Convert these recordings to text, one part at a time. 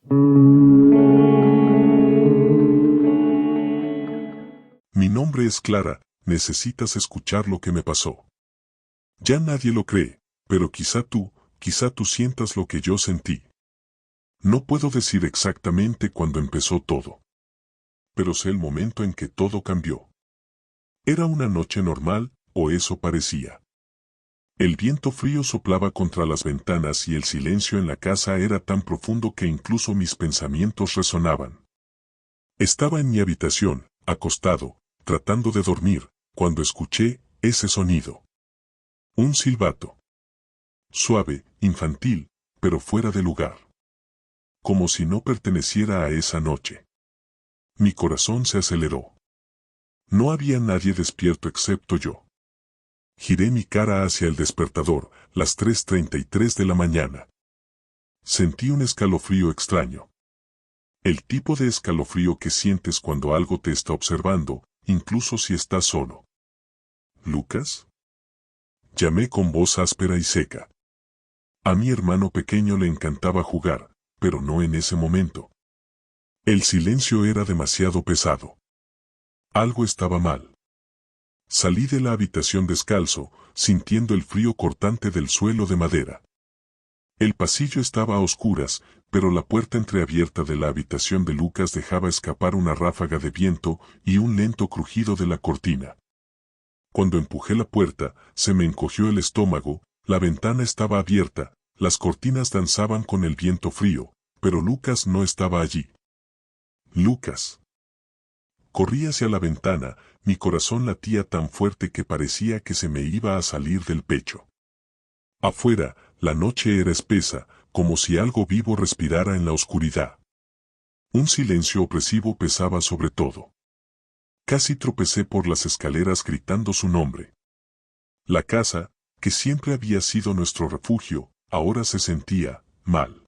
Mi nombre es Clara, necesitas escuchar lo que me pasó. Ya nadie lo cree, pero quizá tú sientas lo que yo sentí. No puedo decir exactamente cuándo empezó todo, pero sé el momento en que todo cambió. Era una noche normal, o eso parecía. El viento frío soplaba contra las ventanas y el silencio en la casa era tan profundo que incluso mis pensamientos resonaban. Estaba en mi habitación, acostado, tratando de dormir, cuando escuché ese sonido. Un silbato. Suave, infantil, pero fuera de lugar. Como si no perteneciera a esa noche. Mi corazón se aceleró. No había nadie despierto excepto yo. Giré mi cara hacia el despertador, las 3:33 de la mañana. Sentí un escalofrío extraño. El tipo de escalofrío que sientes cuando algo te está observando, incluso si estás solo. ¿Lucas? Llamé con voz áspera y seca. A mi hermano pequeño le encantaba jugar, pero no en ese momento. El silencio era demasiado pesado. Algo estaba mal. Salí de la habitación descalzo, sintiendo el frío cortante del suelo de madera. El pasillo estaba a oscuras, pero la puerta entreabierta de la habitación de Lucas dejaba escapar una ráfaga de viento y un lento crujido de la cortina. Cuando empujé la puerta, se me encogió el estómago, la ventana estaba abierta, las cortinas danzaban con el viento frío, pero Lucas no estaba allí. Lucas. Corrí hacia la ventana, mi corazón latía tan fuerte que parecía que se me iba a salir del pecho. Afuera, la noche era espesa, como si algo vivo respirara en la oscuridad. Un silencio opresivo pesaba sobre todo. Casi tropecé por las escaleras gritando su nombre. La casa, que siempre había sido nuestro refugio, ahora se sentía mal.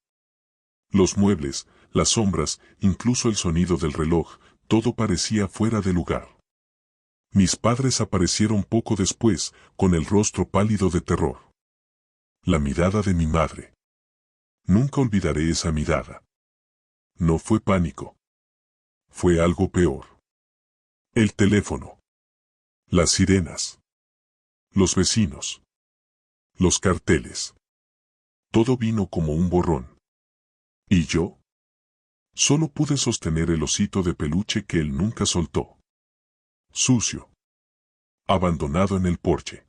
Los muebles, las sombras, incluso el sonido del reloj, todo parecía fuera de lugar. Mis padres aparecieron poco después, con el rostro pálido de terror. La mirada de mi madre. Nunca olvidaré esa mirada. No fue pánico. Fue algo peor. El teléfono. Las sirenas. Los vecinos. Los carteles. Todo vino como un borrón. ¿Y yo? Solo pude sostener el osito de peluche que él nunca soltó. Sucio. Abandonado en el porche.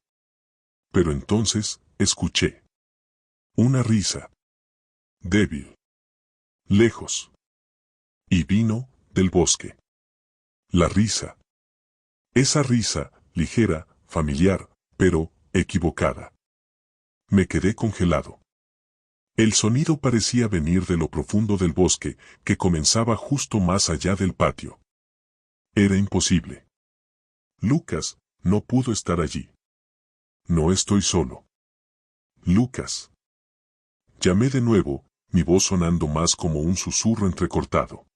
Pero entonces, escuché. Una risa. Débil. Lejos. Y vino, del bosque. La risa. Esa risa, ligera, familiar, pero, equivocada. Me quedé congelado. El sonido parecía venir de lo profundo del bosque, que comenzaba justo más allá del patio. Era imposible. Lucas, no pudo estar allí. No estoy solo. Lucas. Llamé de nuevo, mi voz sonando más como un susurro entrecortado.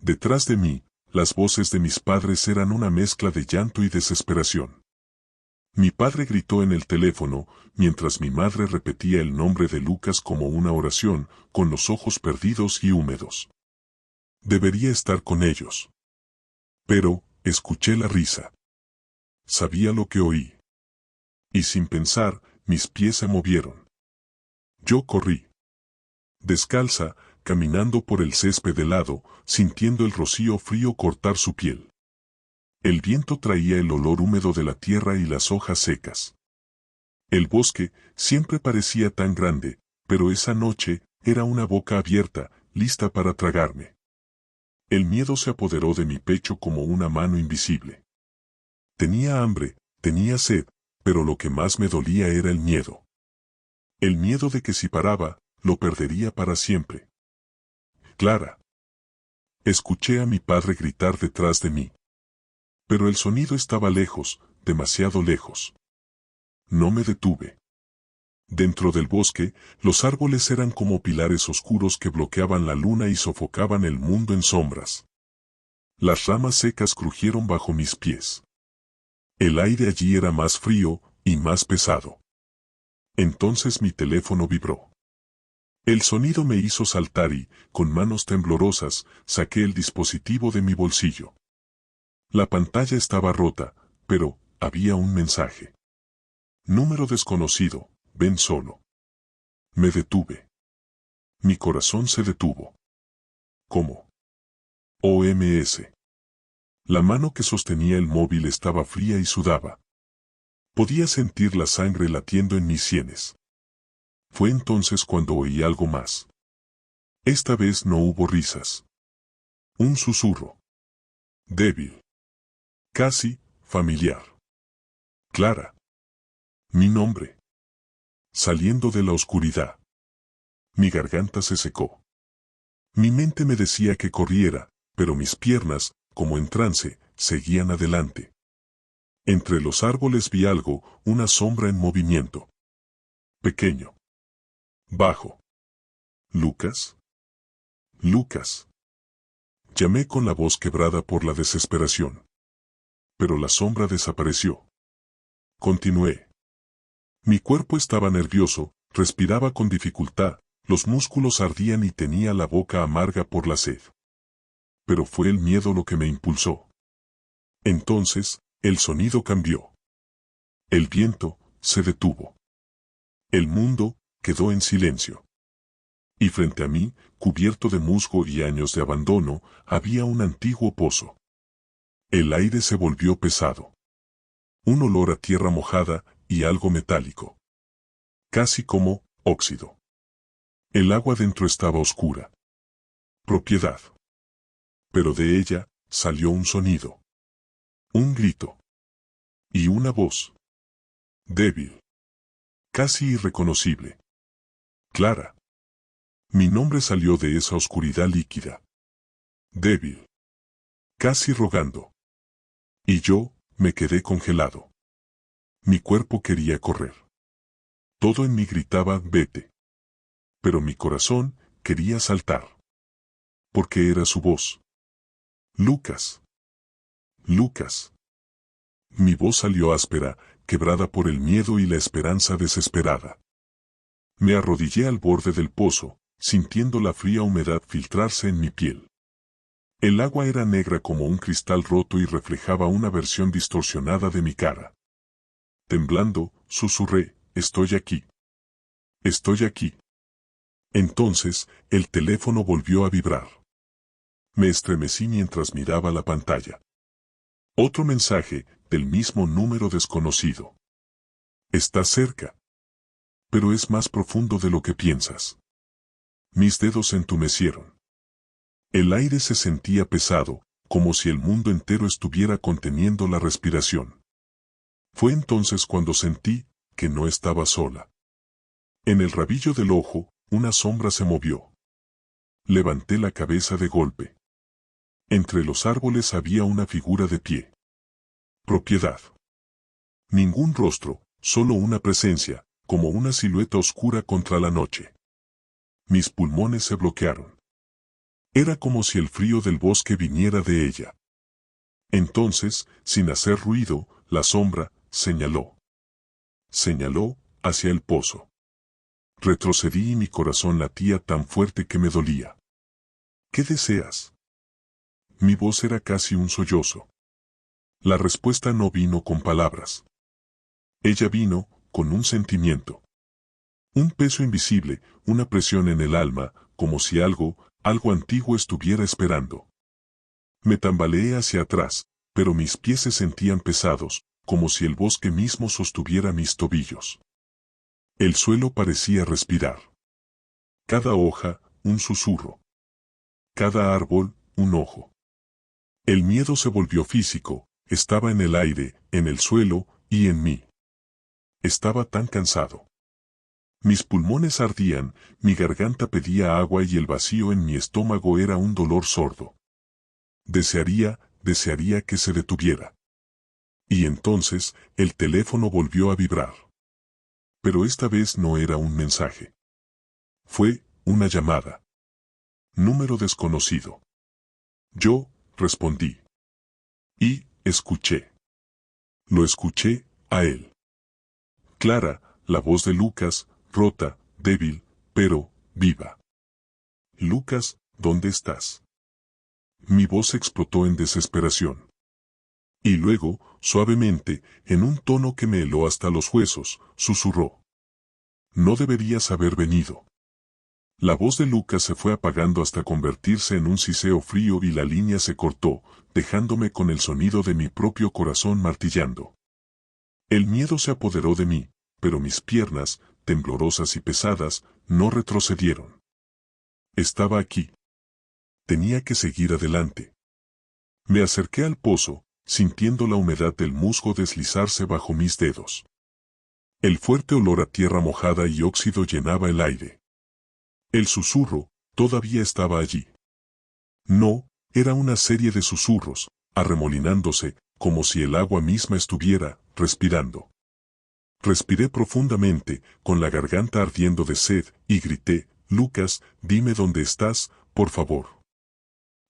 Detrás de mí, las voces de mis padres eran una mezcla de llanto y desesperación. Mi padre gritó en el teléfono, mientras mi madre repetía el nombre de Lucas como una oración, con los ojos perdidos y húmedos. Debería estar con ellos. Pero, escuché la risa. Sabía lo que oí. Y sin pensar, mis pies se movieron. Yo corrí. Descalza, caminando por el césped helado, sintiendo el rocío frío cortar su piel. El viento traía el olor húmedo de la tierra y las hojas secas. El bosque siempre parecía tan grande, pero esa noche era una boca abierta, lista para tragarme. El miedo se apoderó de mi pecho como una mano invisible. Tenía hambre, tenía sed, pero lo que más me dolía era el miedo. El miedo de que si paraba, lo perdería para siempre. Clara. Escuché a mi padre gritar detrás de mí. Pero el sonido estaba lejos, demasiado lejos. No me detuve. Dentro del bosque, los árboles eran como pilares oscuros que bloqueaban la luna y sofocaban el mundo en sombras. Las ramas secas crujieron bajo mis pies. El aire allí era más frío y más pesado. Entonces mi teléfono vibró. El sonido me hizo saltar y, con manos temblorosas, saqué el dispositivo de mi bolsillo. La pantalla estaba rota, pero había un mensaje. Número desconocido, ven solo. Me detuve. Mi corazón se detuvo. ¿Cómo? OMS. La mano que sostenía el móvil estaba fría y sudaba. Podía sentir la sangre latiendo en mis sienes. Fue entonces cuando oí algo más. Esta vez no hubo risas. Un susurro. Débil. Casi familiar. Clara. Mi nombre. Saliendo de la oscuridad. Mi garganta se secó. Mi mente me decía que corriera, pero mis piernas, como en trance, seguían adelante. Entre los árboles vi algo, una sombra en movimiento. Pequeño. Bajo. ¿Lucas? Lucas. Llamé con la voz quebrada por la desesperación. Pero la sombra desapareció. Continué. Mi cuerpo estaba nervioso, respiraba con dificultad, los músculos ardían y tenía la boca amarga por la sed. Pero fue el miedo lo que me impulsó. Entonces, el sonido cambió. El viento se detuvo. El mundo quedó en silencio. Y frente a mí, cubierto de musgo y años de abandono, había un antiguo pozo. El aire se volvió pesado. Un olor a tierra mojada y algo metálico. Casi como óxido. El agua dentro estaba oscura. Propiedad. Pero de ella salió un sonido. Un grito. Y una voz. Débil. Casi irreconocible. Clara. Mi nombre salió de esa oscuridad líquida. Débil. Casi rogando. Y yo me quedé congelado. Mi cuerpo quería correr. Todo en mí gritaba, vete. Pero mi corazón quería saltar. Porque era su voz. Lucas. Lucas. Mi voz salió áspera, quebrada por el miedo y la esperanza desesperada. Me arrodillé al borde del pozo, sintiendo la fría humedad filtrarse en mi piel. El agua era negra como un cristal roto y reflejaba una versión distorsionada de mi cara. Temblando, susurré, estoy aquí. Estoy aquí. Entonces, el teléfono volvió a vibrar. Me estremecí mientras miraba la pantalla. Otro mensaje, del mismo número desconocido. Está cerca. Pero es más profundo de lo que piensas. Mis dedos se entumecieron. El aire se sentía pesado, como si el mundo entero estuviera conteniendo la respiración. Fue entonces cuando sentí que no estaba sola. En el rabillo del ojo, una sombra se movió. Levanté la cabeza de golpe. Entre los árboles había una figura de pie. Propiedad. Ningún rostro, solo una presencia, como una silueta oscura contra la noche. Mis pulmones se bloquearon. Era como si el frío del bosque viniera de ella. Entonces, sin hacer ruido, la sombra señaló. Señaló hacia el pozo. Retrocedí y mi corazón latía tan fuerte que me dolía. ¿Qué deseas? Mi voz era casi un sollozo. La respuesta no vino con palabras. Ella vino con un sentimiento. Un peso invisible, una presión en el alma, como si algo antiguo estuviera esperando. Me tambaleé hacia atrás, pero mis pies se sentían pesados, como si el bosque mismo sostuviera mis tobillos. El suelo parecía respirar. Cada hoja, un susurro. Cada árbol, un ojo. El miedo se volvió físico, estaba en el aire, en el suelo, y en mí. Estaba tan cansado. Mis pulmones ardían, mi garganta pedía agua y el vacío en mi estómago era un dolor sordo. Desearía que se detuviera. Y entonces, el teléfono volvió a vibrar. Pero esta vez no era un mensaje. Fue una llamada. Número desconocido. Yo respondí. Y escuché. Lo escuché a él. Clara, la voz de Lucas, rota, débil, pero viva. Lucas, ¿dónde estás? Mi voz explotó en desesperación. Y luego, suavemente, en un tono que me heló hasta los huesos, susurró. No deberías haber venido. La voz de Lucas se fue apagando hasta convertirse en un siseo frío y la línea se cortó, dejándome con el sonido de mi propio corazón martillando. El miedo se apoderó de mí, pero mis piernas, temblorosas y pesadas, no retrocedieron. Estaba aquí. Tenía que seguir adelante. Me acerqué al pozo, sintiendo la humedad del musgo deslizarse bajo mis dedos. El fuerte olor a tierra mojada y óxido llenaba el aire. El susurro todavía estaba allí. No, era una serie de susurros, arremolinándose, como si el agua misma estuviera respirando. Respiré profundamente, con la garganta ardiendo de sed, y grité, Lucas, dime dónde estás, por favor.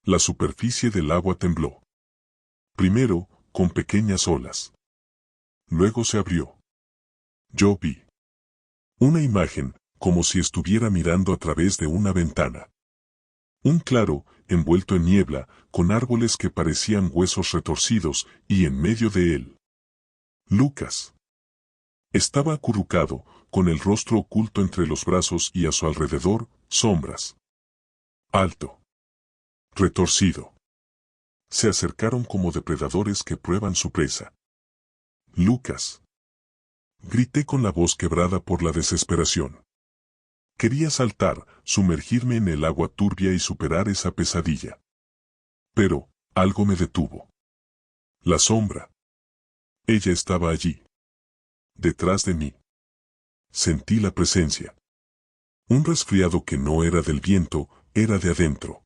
La superficie del agua tembló. Primero, con pequeñas olas. Luego se abrió. Yo vi una imagen, como si estuviera mirando a través de una ventana. Un claro, envuelto en niebla, con árboles que parecían huesos retorcidos, y en medio de él. Lucas. Estaba acurrucado, con el rostro oculto entre los brazos y a su alrededor, sombras. Alto. Retorcido. Se acercaron como depredadores que prueban su presa. Lucas. Grité con la voz quebrada por la desesperación. Quería saltar, sumergirme en el agua turbia y superar esa pesadilla. Pero, algo me detuvo. La sombra. Ella estaba allí. Detrás de mí. Sentí la presencia. Un resfriado que no era del viento, era de adentro.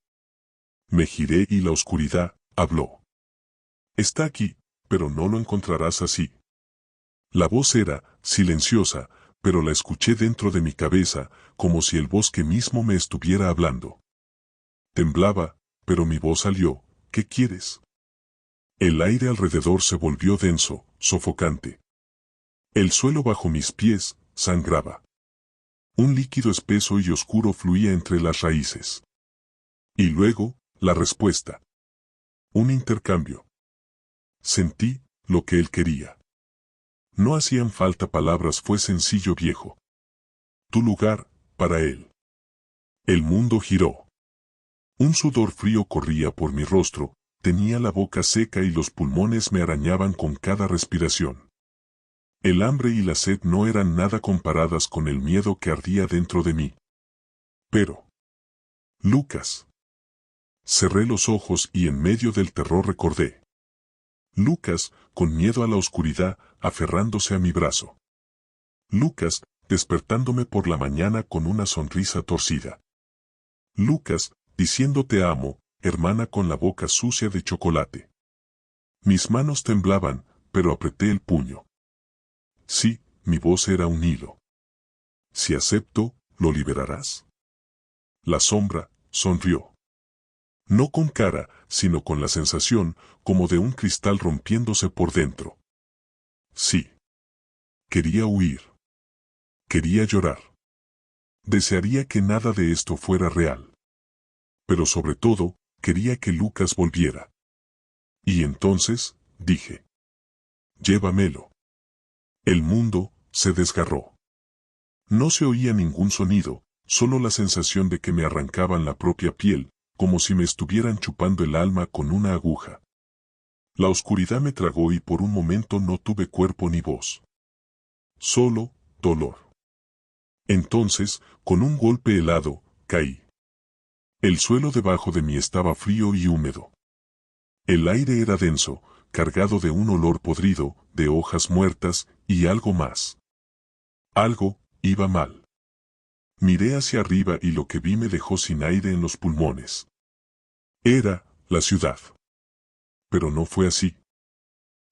Me giré y la oscuridad habló. Está aquí, pero no lo encontrarás así. La voz era silenciosa, pero la escuché dentro de mi cabeza, como si el bosque mismo me estuviera hablando. Temblaba, pero mi voz salió, ¿qué quieres? El aire alrededor se volvió denso, sofocante. El suelo bajo mis pies sangraba. Un líquido espeso y oscuro fluía entre las raíces. Y luego, la respuesta. Un intercambio. Sentí lo que él quería. No hacían falta palabras, fue sencillo viejo. Tu lugar, para él. El mundo giró. Un sudor frío corría por mi rostro, tenía la boca seca y los pulmones me arañaban con cada respiración. El hambre y la sed no eran nada comparadas con el miedo que ardía dentro de mí. Pero... Lucas. Cerré los ojos y en medio del terror recordé. Lucas, con miedo a la oscuridad, aferrándose a mi brazo. Lucas, despertándome por la mañana con una sonrisa torcida. Lucas, diciendo te amo, hermana, con la boca sucia de chocolate. Mis manos temblaban, pero apreté el puño. Sí, mi voz era un hilo. Si acepto, ¿lo liberarás? La sombra sonrió. No con cara, sino con la sensación, como de un cristal rompiéndose por dentro. Sí. Quería huir. Quería llorar. Desearía que nada de esto fuera real. Pero sobre todo, quería que Lucas volviera. Y entonces, dije. Llévamelo. El mundo se desgarró. No se oía ningún sonido, solo la sensación de que me arrancaban la propia piel, como si me estuvieran chupando el alma con una aguja. La oscuridad me tragó y por un momento no tuve cuerpo ni voz. Solo dolor. Entonces, con un golpe helado, caí. El suelo debajo de mí estaba frío y húmedo. El aire era denso, cargado de un olor podrido, de hojas muertas, y algo más. Algo iba mal. Miré hacia arriba y lo que vi me dejó sin aire en los pulmones. Era la ciudad. Pero no fue así.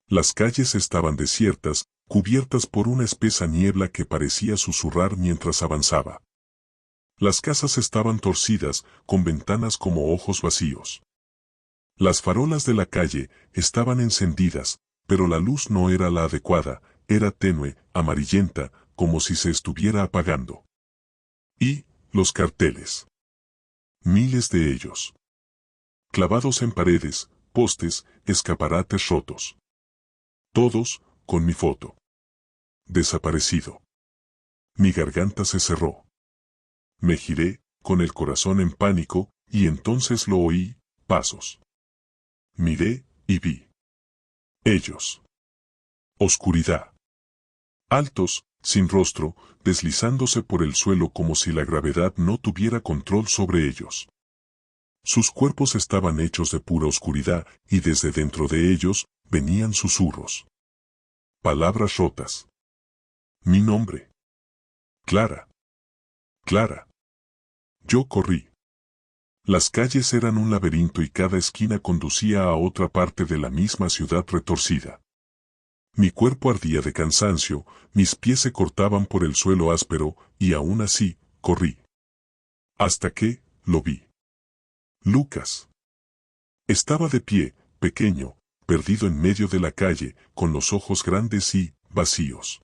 Las calles estaban desiertas, cubiertas por una espesa niebla que parecía susurrar mientras avanzaba. Las casas estaban torcidas, con ventanas como ojos vacíos. Las farolas de la calle estaban encendidas, pero la luz no era la adecuada, era tenue, amarillenta, como si se estuviera apagando. Y, los carteles. Miles de ellos. Clavados en paredes, postes, escaparates rotos. Todos, con mi foto. Desaparecido. Mi garganta se cerró. Me giré, con el corazón en pánico, y entonces lo oí, pasos. Miré, y vi. Ellos. Oscuridad. Altos, sin rostro, deslizándose por el suelo como si la gravedad no tuviera control sobre ellos. Sus cuerpos estaban hechos de pura oscuridad, y desde dentro de ellos, venían susurros. Palabras rotas. Mi nombre. Clara. Clara. Yo corrí. Las calles eran un laberinto y cada esquina conducía a otra parte de la misma ciudad retorcida. Mi cuerpo ardía de cansancio, mis pies se cortaban por el suelo áspero, y aún así, corrí. Hasta que, lo vi. Lucas. Estaba de pie, pequeño, perdido en medio de la calle, con los ojos grandes y vacíos.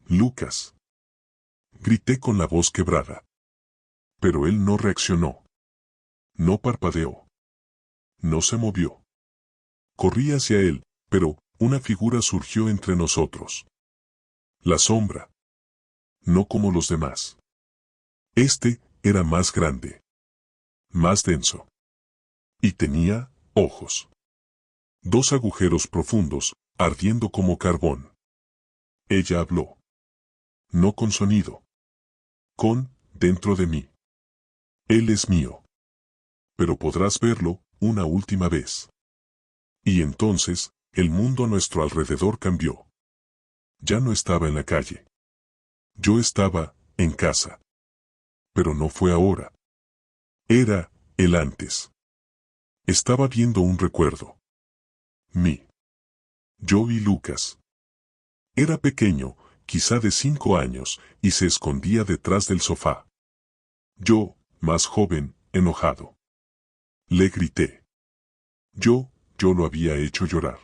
Lucas. Grité con la voz quebrada. Pero él no reaccionó. No parpadeó. No se movió. Corrí hacia él, pero una figura surgió entre nosotros. La sombra. No como los demás. Este era más grande. Más denso. Y tenía ojos. Dos agujeros profundos, ardiendo como carbón. Ella habló. No con sonido. Con, dentro de mí. Él es mío. Pero podrás verlo, una última vez. Y entonces, el mundo a nuestro alrededor cambió. Ya no estaba en la calle. Yo estaba, en casa. Pero no fue ahora. Era, el antes. Estaba viendo un recuerdo. Yo y Lucas. Era pequeño, quizá de 5 años, y se escondía detrás del sofá. Yo, más joven, enojado. Le grité. Yo lo había hecho llorar.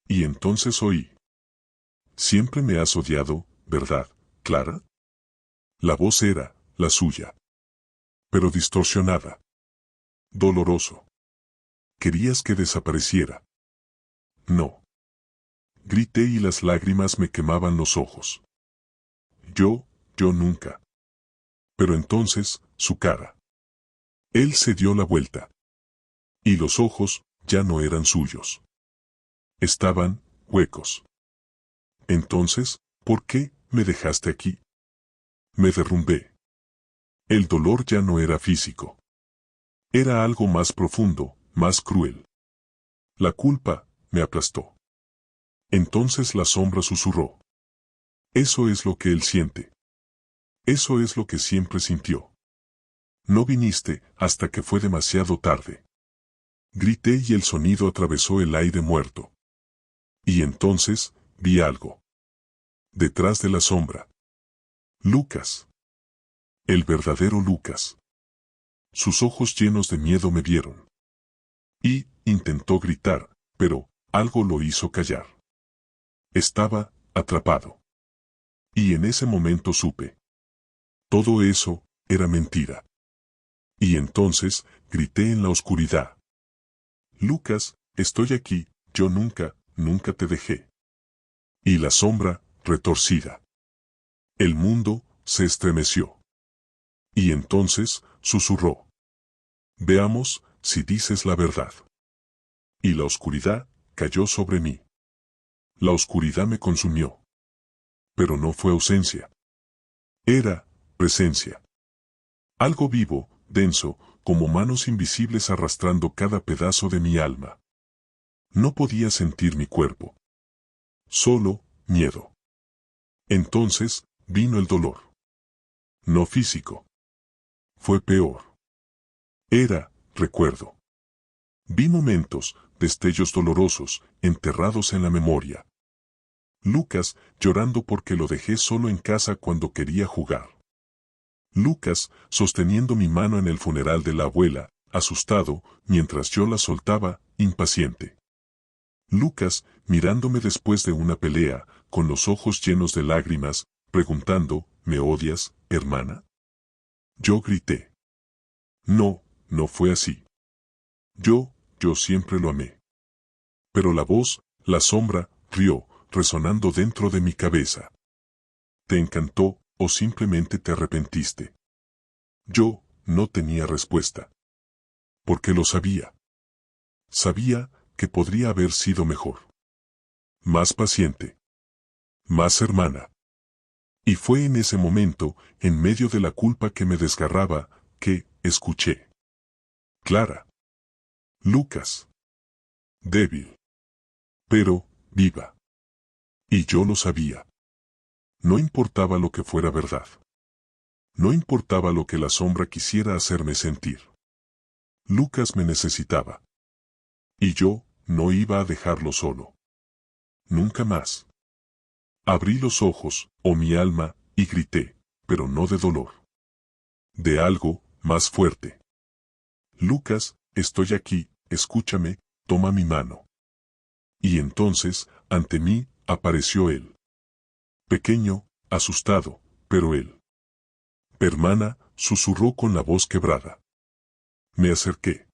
Y entonces oí. Siempre me has odiado, ¿verdad, Clara? La voz era, la suya. Pero distorsionada. Doloroso. Querías que desapareciera. No. Grité y las lágrimas me quemaban los ojos. Yo nunca. Pero entonces, su cara. Él se dio la vuelta. Y los ojos, ya no eran suyos. Estaban, huecos. Entonces, ¿por qué me dejaste aquí? Me derrumbé. El dolor ya no era físico. Era algo más profundo, más cruel. La culpa, me aplastó. Entonces la sombra susurró. Eso es lo que él siente. Eso es lo que siempre sintió. No viniste hasta que fue demasiado tarde. Grité y el sonido atravesó el aire muerto. Y entonces, vi algo. Detrás de la sombra. Lucas. El verdadero Lucas. Sus ojos llenos de miedo me vieron. Y, intentó gritar, pero, algo lo hizo callar. Estaba, atrapado. Y en ese momento supe. Todo eso, era mentira. Y entonces, grité en la oscuridad. Lucas, estoy aquí, yo nunca te dejé. Y la sombra, retorcida. El mundo, se estremeció. Y entonces, susurró. Veamos, si dices la verdad. Y la oscuridad, cayó sobre mí. La oscuridad me consumió. Pero no fue ausencia. Era, presencia. Algo vivo, denso, como manos invisibles arrastrando cada pedazo de mi alma. No podía sentir mi cuerpo. Solo, miedo. Entonces, vino el dolor. No físico. Fue peor. Era, recuerdo. Vi momentos, destellos dolorosos, enterrados en la memoria. Lucas, llorando porque lo dejé solo en casa cuando quería jugar. Lucas, sosteniendo mi mano en el funeral de la abuela, asustado, mientras yo la soltaba, impaciente. Lucas, mirándome después de una pelea, con los ojos llenos de lágrimas, preguntando, ¿me odias, hermana? Yo grité. No, no fue así. Yo siempre lo amé. Pero la voz, la sombra, rió, resonando dentro de mi cabeza. ¿Te encantó o simplemente te arrepentiste? Yo no tenía respuesta. Porque lo sabía. Sabía que podría haber sido mejor. Más paciente. Más hermana. Y fue en ese momento, en medio de la culpa que me desgarraba, que escuché. Clara. Lucas. Débil. Pero, viva. Y yo lo sabía. No importaba lo que fuera verdad. No importaba lo que la sombra quisiera hacerme sentir. Lucas me necesitaba. Y yo no iba a dejarlo solo. Nunca más. Abrí los ojos, o mi alma, y grité, pero no de dolor. De algo más fuerte. Lucas, estoy aquí, escúchame, toma mi mano. Y entonces, ante mí, apareció él. Pequeño, asustado, pero él. Hermana, susurró con la voz quebrada. Me acerqué.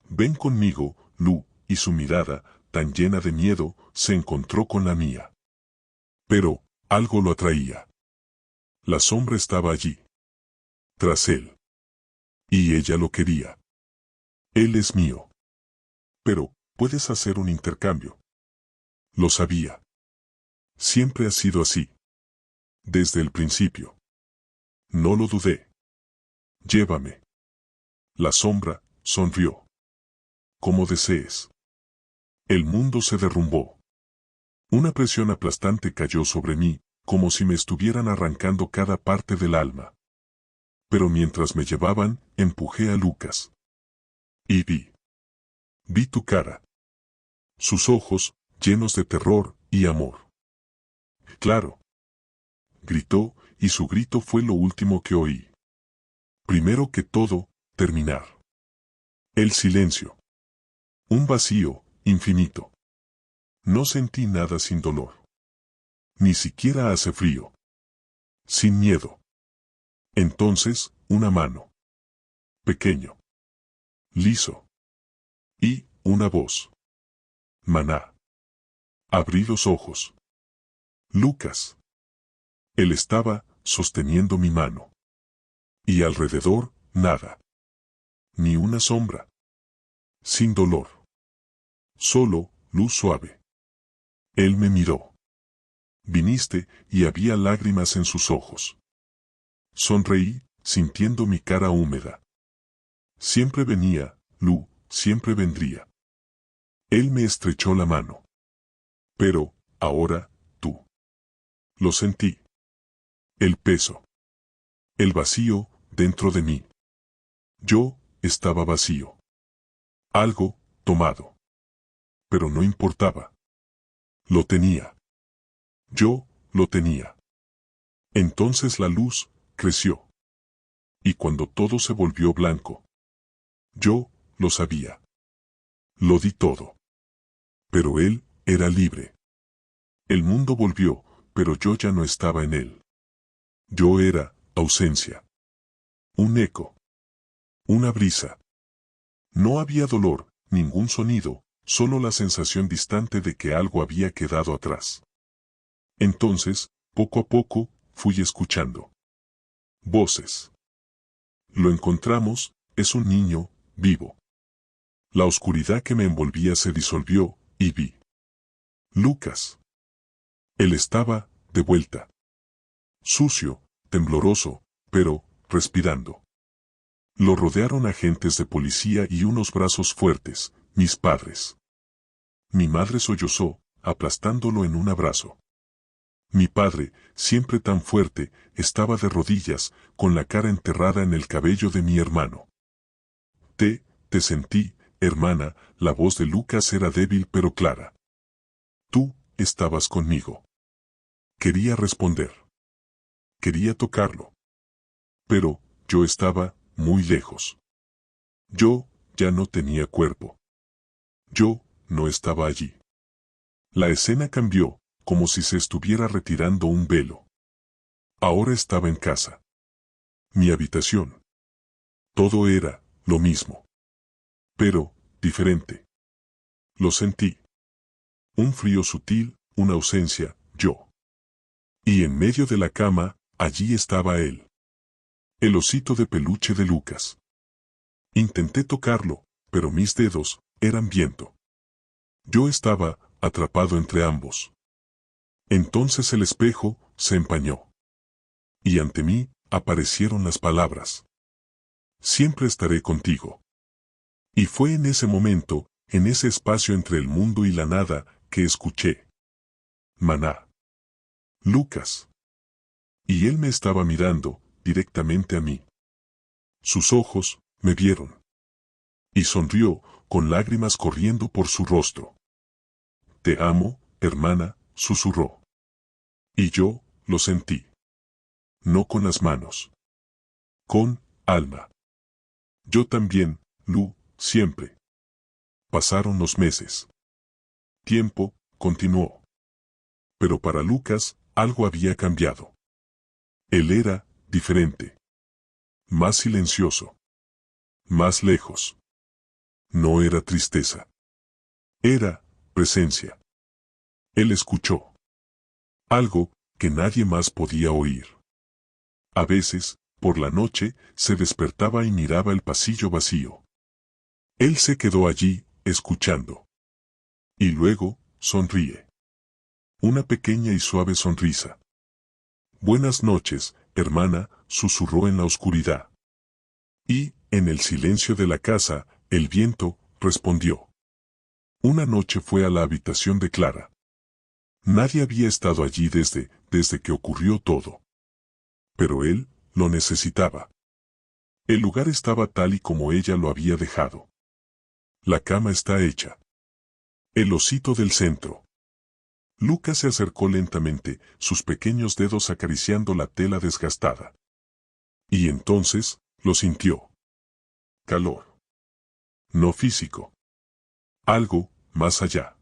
Ven conmigo, Lu, y su mirada, tan llena de miedo, se encontró con la mía. Pero, algo lo atraía. La sombra estaba allí. Tras él. Y ella lo quería. Él es mío. Pero, puedes hacer un intercambio. Lo sabía. Siempre ha sido así. Desde el principio. No lo dudé. Llévame. La sombra sonrió. Como desees. El mundo se derrumbó. Una presión aplastante cayó sobre mí, como si me estuvieran arrancando cada parte del alma. Pero mientras me llevaban, empujé a Lucas. Y vi. Vi tu cara. Sus ojos, llenos de terror y amor. Claro. Gritó, y su grito fue lo último que oí. Primero que todo, terminar. El silencio. Un vacío, infinito. No sentí nada sin dolor. Ni siquiera hace frío. Sin miedo. Entonces, una mano. Pequeño. Liso. Y, una voz. Maná. Abrí los ojos. Lucas. Él estaba, sosteniendo mi mano. Y alrededor, nada. Ni una sombra. Sin dolor. Solo, luz suave. Él me miró. Viniste, y había lágrimas en sus ojos. Sonreí, sintiendo mi cara húmeda. Siempre venía, Lu, siempre vendría. Él me estrechó la mano. Pero, ahora, tú. Lo sentí. El peso. El vacío, dentro de mí. Yo, estaba vacío. Algo, tomado. Pero no importaba. Lo tenía. Yo, lo tenía. Entonces la luz, creció. Y cuando todo se volvió blanco. Yo, lo sabía. Lo di todo. Pero él, era libre. El mundo volvió, pero yo ya no estaba en él. Yo era, ausencia. Un eco. Una brisa. No había dolor, ningún sonido, solo la sensación distante de que algo había quedado atrás. Entonces, poco a poco, fui escuchando. Voces. Lo encontramos, es un niño, vivo. La oscuridad que me envolvía se disolvió, y vi. Lucas. Él estaba, de vuelta. Sucio, tembloroso, pero, respirando. Lo rodearon agentes de policía y unos brazos fuertes, mis padres. Mi madre sollozó, aplastándolo en un abrazo. Mi padre, siempre tan fuerte, estaba de rodillas, con la cara enterrada en el cabello de mi hermano. Te sentí, hermana, la voz de Lucas era débil pero clara. Tú, estabas conmigo. Quería responder. Quería tocarlo. Pero, yo estaba, muy lejos. Yo, ya no tenía cuerpo. Yo, no estaba allí. La escena cambió, como si se estuviera retirando un velo. Ahora estaba en casa. Mi habitación. Todo era lo mismo. Pero, diferente. Lo sentí. Un frío sutil, una ausencia, yo. Y en medio de la cama, allí estaba él. El osito de peluche de Lucas. Intenté tocarlo, pero mis dedos eran viento. Yo estaba atrapado entre ambos. Entonces el espejo se empañó. Y ante mí aparecieron las palabras. Siempre estaré contigo. Y fue en ese momento, en ese espacio entre el mundo y la nada, que escuché. Maná. Lucas. Y él me estaba mirando, directamente a mí. Sus ojos me vieron. Y sonrió, con lágrimas corriendo por su rostro. Te amo, hermana, susurró. Y yo, lo sentí. No con las manos. Con alma. Yo también, Lu, siempre. Pasaron los meses. Tiempo, continuó. Pero para Lucas, algo había cambiado. Él era diferente. Más silencioso. Más lejos. No era tristeza. Era presencia. Él escuchó. Algo que nadie más podía oír. A veces, por la noche, se despertaba y miraba el pasillo vacío. Él se quedó allí, escuchando. Y luego, sonríe. Una pequeña y suave sonrisa. Buenas noches, hermana, susurró en la oscuridad. Y, en el silencio de la casa, el viento respondió. Una noche fue a la habitación de Clara. Nadie había estado allí desde que ocurrió todo. Pero él lo necesitaba. El lugar estaba tal y como ella lo había dejado. La cama está hecha. El osito del centro. Lucas se acercó lentamente, sus pequeños dedos acariciando la tela desgastada. Y entonces, lo sintió. Calor. No físico. Algo más allá.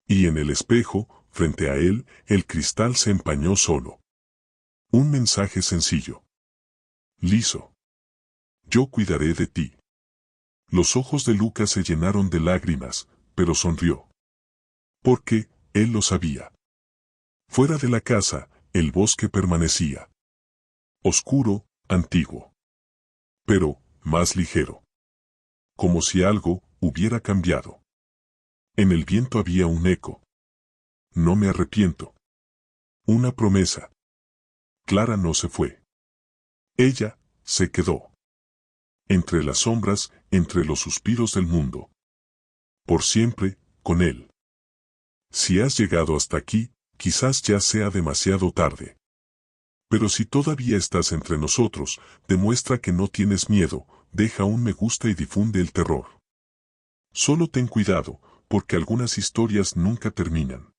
Y en el espejo, frente a él, el cristal se empañó solo. Un mensaje sencillo. Liso. Yo cuidaré de ti. Los ojos de Lucas se llenaron de lágrimas, pero sonrió. Porque, él lo sabía. Fuera de la casa, el bosque permanecía. Oscuro, antiguo. Pero, más ligero. Como si algo hubiera cambiado. En el viento había un eco. No me arrepiento. Una promesa. Clara no se fue. Ella se quedó. Entre las sombras, entre los suspiros del mundo. Por siempre, con él. Si has llegado hasta aquí, quizás ya sea demasiado tarde. Pero si todavía estás entre nosotros, demuestra que no tienes miedo, deja un me gusta y difunde el terror. Solo ten cuidado, porque algunas historias nunca terminan.